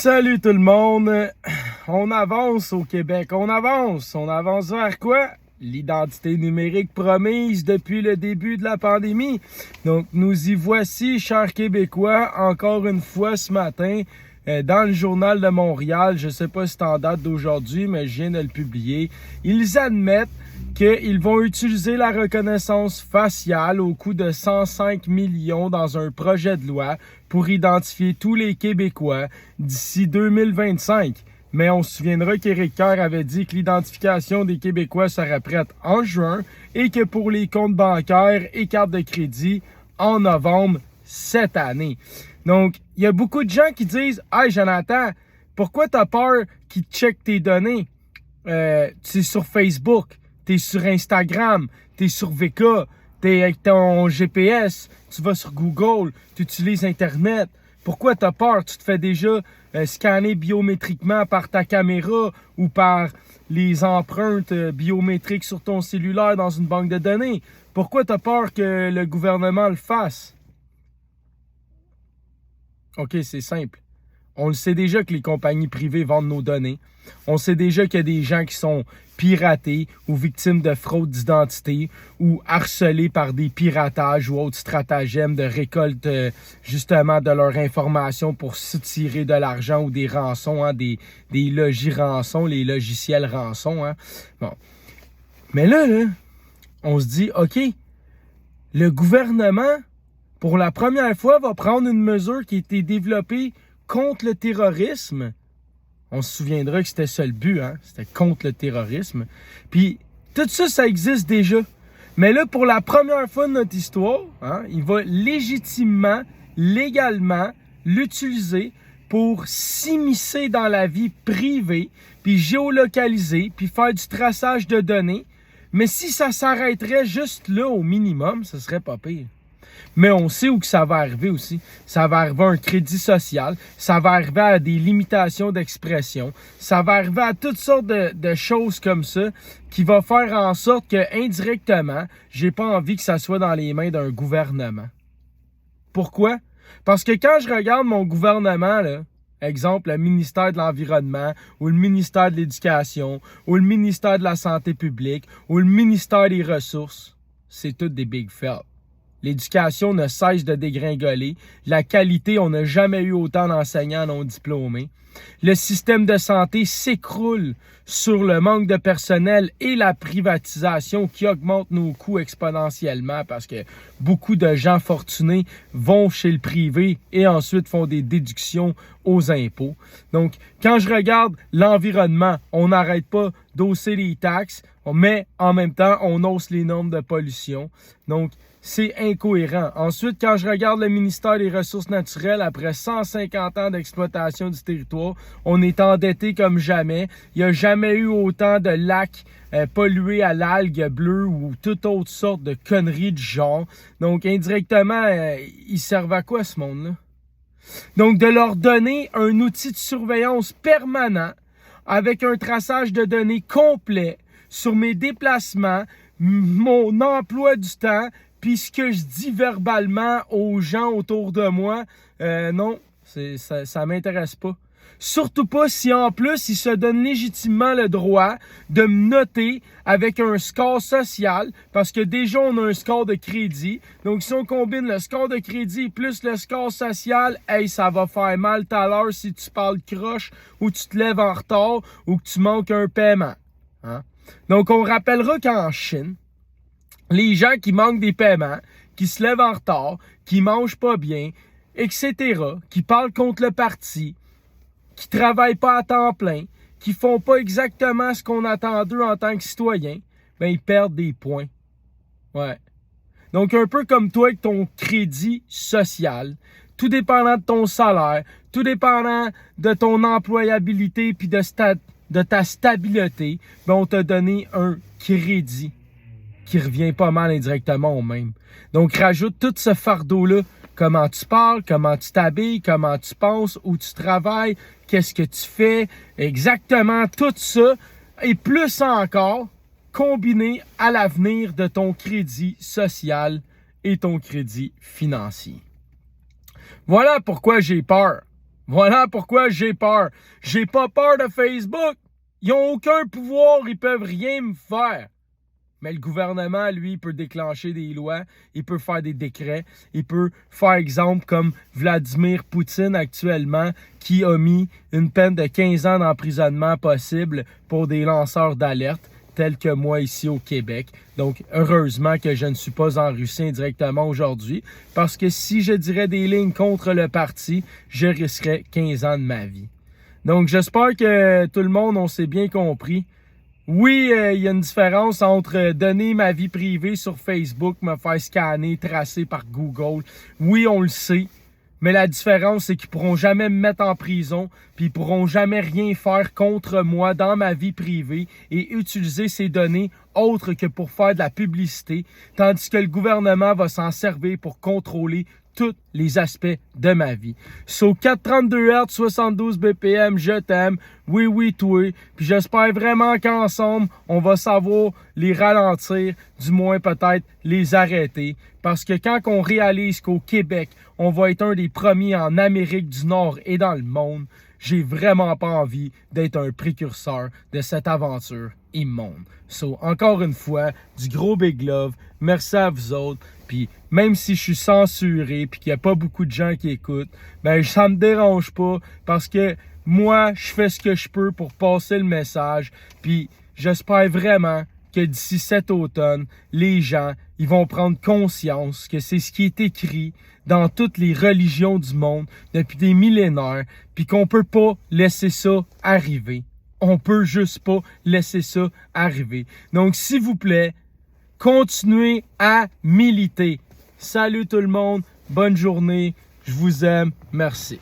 Salut tout le monde! On avance au Québec, on avance. On avance vers quoi? L'identité numérique promise depuis le début de la pandémie. Donc nous y voici, chers Québécois, encore une fois ce matin, dans le Journal de Montréal. Je ne sais pas si c'est en date d'aujourd'hui, mais je viens de le publier. Ils admettent qu'ils vont utiliser la reconnaissance faciale au coût de 105 millions dans un projet de loi pour identifier tous les Québécois d'ici 2025. Mais on se souviendra qu'Éric Kerr avait dit que l'identification des Québécois serait prête en juin et que pour les comptes bancaires et cartes de crédit, en novembre cette année. Donc, il y a beaucoup de gens qui disent « Hey Jonathan, pourquoi t'as peur qu'ils checkent tes données? Tu es sur Facebook, tu es sur Instagram, tu es sur VK, tu es avec ton GPS, tu vas sur Google, tu utilises Internet. Pourquoi tu as peur? Tu te fais déjà scanner biométriquement par ta caméra ou par les empreintes biométriques sur ton cellulaire dans une banque de données. Pourquoi tu as peur que le gouvernement le fasse? OK, c'est simple. On le sait déjà que les compagnies privées vendent nos données. On sait déjà qu'il y a des gens qui sont piratés ou victimes de fraude d'identité ou harcelés par des piratages ou autres stratagèmes de récolte justement de leur information pour soutirer de l'argent ou des rançons, hein, des logis rançons, les logiciels rançons. Hein. Bon. Mais là, on se dit, OK, le gouvernement, pour la première fois, va prendre une mesure qui a été développée contre le terrorisme. On se souviendra que c'était ça le but, hein? C'était contre le terrorisme. Puis, tout ça, ça existe déjà. Mais là, pour la première fois de notre histoire, hein, il va légitimement, légalement, l'utiliser pour s'immiscer dans la vie privée, puis géolocaliser, puis faire du traçage de données. Mais si ça s'arrêterait juste là, au minimum, ce serait pas pire. Mais on sait où que ça va arriver aussi. Ça va arriver à un crédit social, ça va arriver à des limitations d'expression, ça va arriver à toutes sortes de choses comme ça qui va faire en sorte que indirectement, j'ai pas envie que ça soit dans les mains d'un gouvernement. Pourquoi? Parce que quand je regarde mon gouvernement, là, exemple, le ministère de l'Environnement, ou le ministère de l'Éducation, ou le ministère de la Santé publique, ou le ministère des Ressources, c'est toutes des big fails. L'éducation ne cesse de dégringoler. La qualité, on n'a jamais eu autant d'enseignants non diplômés. Le système de santé s'écroule sur le manque de personnel et la privatisation qui augmente nos coûts exponentiellement parce que beaucoup de gens fortunés vont chez le privé et ensuite font des déductions aux impôts. Donc, quand je regarde l'environnement, on n'arrête pas d'hausser les taxes, mais en même temps, on hausse les normes de pollution. Donc, c'est incohérent. Ensuite, quand je regarde le ministère des Ressources naturelles, après 150 ans d'exploitation du territoire, on est endetté comme jamais. Il n'y a jamais eu autant de lacs pollués à l'algue bleue ou toute autre sorte de conneries du genre. Donc, indirectement, ils servent à quoi ce monde-là? Donc, de leur donner un outil de surveillance permanent avec un traçage de données complet sur mes déplacements, mon emploi du temps, puis ce que je dis verbalement aux gens autour de moi, non, ça m'intéresse pas. Surtout pas si en plus ils se donnent légitimement le droit de me noter avec un score social, parce que déjà on a un score de crédit. Donc si on combine le score de crédit plus le score social, hey, ça va faire mal tout à l'heure si tu parles croche ou tu te lèves en retard ou que tu manques un paiement. Hein? Donc on rappellera qu'en Chine, les gens qui manquent des paiements, qui se lèvent en retard, qui mangent pas bien, etc., qui parlent contre le parti, qui travaillent pas à temps plein, qui font pas exactement ce qu'on attend d'eux en tant que citoyens, ben ils perdent des points. Ouais. Donc un peu comme toi avec ton crédit social, tout dépendant de ton salaire, tout dépendant de ton employabilité puis de ta stabilité, ben on t'a donné un crédit qui revient pas mal indirectement au même. Donc, rajoute tout ce fardeau-là. Comment tu parles, comment tu t'habilles, comment tu penses, où tu travailles, qu'est-ce que tu fais, exactement tout ça, et plus encore, combiné à l'avenir de ton crédit social et ton crédit financier. Voilà pourquoi j'ai peur. Voilà pourquoi j'ai peur. J'ai pas peur de Facebook. Ils n'ont aucun pouvoir, ils peuvent rien me faire. Mais le gouvernement, lui, peut déclencher des lois, il peut faire des décrets, il peut faire exemple comme Vladimir Poutine actuellement, qui a mis une peine de 15 ans d'emprisonnement possible pour des lanceurs d'alerte, tels que moi ici au Québec. Donc, heureusement que je ne suis pas en Russie indirectement aujourd'hui, parce que si je dirais des lignes contre le parti, je risquerais 15 ans de ma vie. Donc, j'espère que tout le monde, on s'est bien compris. Oui, il y a une différence entre donner ma vie privée sur Facebook, me faire scanner, tracer par Google. Oui, on le sait. Mais la différence, c'est qu'ils ne pourront jamais me mettre en prison, puis ils ne pourront jamais rien faire contre moi dans ma vie privée et utiliser ces données autres que pour faire de la publicité, tandis que le gouvernement va s'en servir pour contrôler tous les aspects de ma vie. So 432 Hz, 72 BPM, je t'aime. Oui, toi. Puis j'espère vraiment qu'ensemble, on va savoir les ralentir, du moins peut-être les arrêter. Parce que quand on réalise qu'au Québec, on va être un des premiers en Amérique du Nord et dans le monde, j'ai vraiment pas envie d'être un précurseur de cette aventure immonde. So, encore une fois, du gros big love. Merci à vous autres. Puis même si je suis censuré puis qu'il n'y a pas beaucoup de gens qui écoutent, ben ça me dérange pas parce que moi, je fais ce que je peux pour passer le message. Puis j'espère vraiment que d'ici cet automne, les gens, ils vont prendre conscience que c'est ce qui est écrit dans toutes les religions du monde depuis des millénaires, puis qu'on peut pas laisser ça arriver. On peut juste pas laisser ça arriver. Donc, s'il vous plaît, continuez à militer. Salut tout le monde, bonne journée, je vous aime, merci.